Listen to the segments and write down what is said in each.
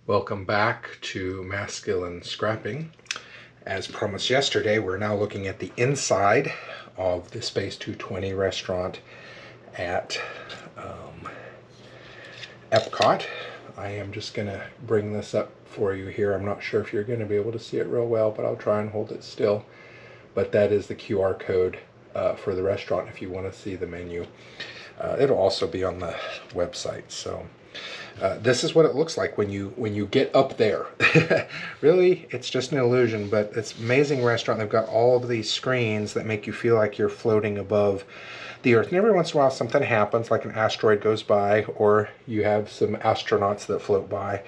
Welcome back to Masculine Scrapping. As promised yesterday, we're now looking at the inside of the Space 220 restaurant at EPCOT. I am just going to bring this up for you here. I'm not sure if you're going to be able to see it real well, but I'll try and hold it still. But that is the QR code for the restaurant if you want to see the menu. It'll also be on the website. So this is what it looks like when you get up there. Really, it's just an illusion, but it's an amazing restaurant. They've got all of these screens that make you feel like you're floating above the Earth. And every once in a while something happens, like an asteroid goes by, or you have some astronauts that float by.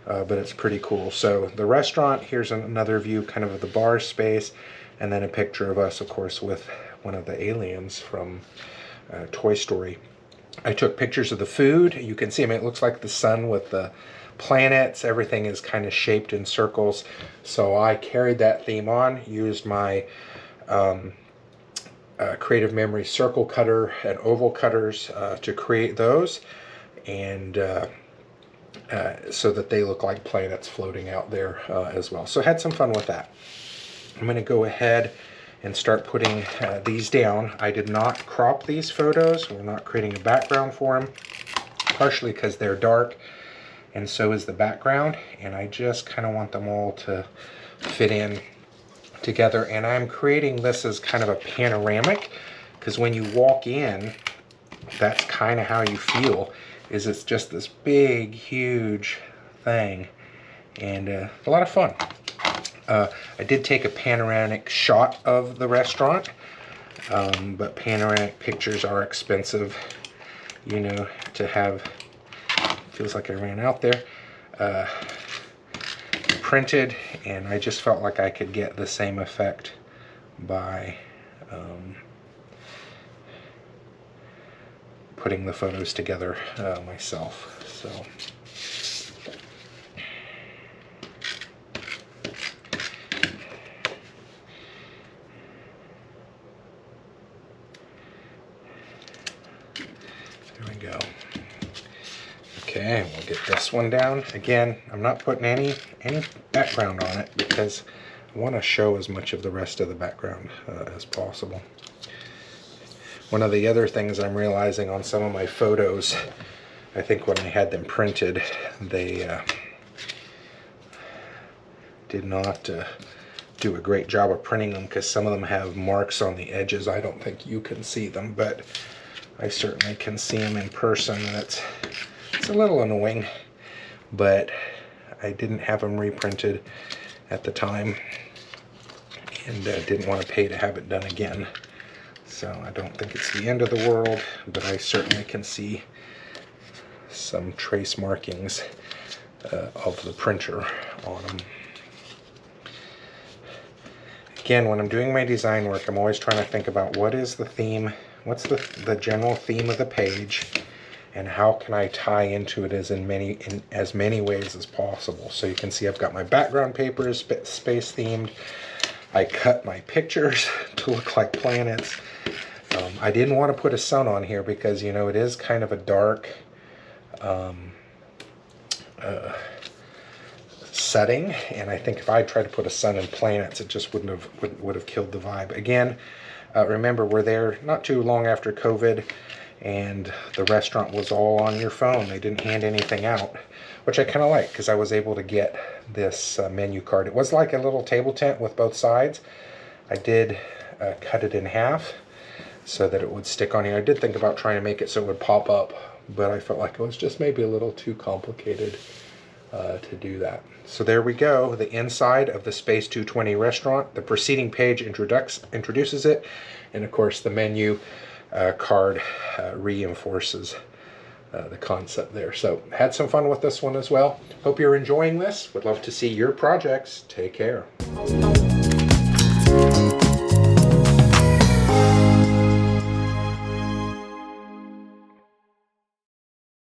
But it's pretty cool. So the restaurant, here's another view kind of the bar space, and then a picture of us, of course, with one of the aliens from Toy Story. I took pictures of the food. You can see, I mean, it looks like the sun with the planets. Everything is kind of shaped in circles. So I carried that theme on, used my Creative Memory circle cutter and oval cutters to create those, and so that they look like planets floating out there as well. So I had some fun with that. I'm going to go ahead and start putting these down. I did not crop these photos. We're not creating a background for them, partially because they're dark and so is the background, and I just kind of want them all to fit in together. And I'm creating this as kind of a panoramic, because when you walk in, that's kind of how you feel, is it's just this big, huge thing, and a lot of fun. I did take a panoramic shot of the restaurant, but panoramic pictures are expensive, you know, to have. Feels like I ran out there. Printed, and I just felt like I could get the same effect by putting the photos together myself. So there we go. Okay, we'll get this one down. Again, I'm not putting any background on it because I want to show as much of the rest of the background as possible. One of the other things I'm realizing on some of my photos, I think when I had them printed, they did not do a great job of printing them, because some of them have marks on the edges. I don't think you can see them, but I certainly can see them in person. It's a little annoying, but I didn't have them reprinted at the time, and didn't want to pay to have it done again. So I don't think it's the end of the world, but I certainly can see some trace markings of the printer on them. Again, when I'm doing my design work, I'm always trying to think about what is the theme, what's the general theme of the page, and how can I tie into it in as many ways as possible. So you can see I've got my background papers space themed. I cut my pictures to look like planets. I didn't want to put a sun on here because, you know, it is kind of a dark setting, and I think if I tried to put a sun and planets, it just would have killed the vibe. Again, remember, we're there not too long after COVID, and the restaurant was all on your phone. They didn't hand anything out, which I kind of like, because I was able to get this menu card. It was like a little table tent with both sides. I did cut it in half so that it would stick on here. I did think about trying to make it so it would pop up, but I felt like it was just maybe a little too complicated to do that. So there we go, the inside of the Space 220 restaurant. The preceding page introduces it, and of course the menu card reinforces the concept there. So had some fun with this one as well. Hope you're enjoying this. Would love to see your projects. Take care.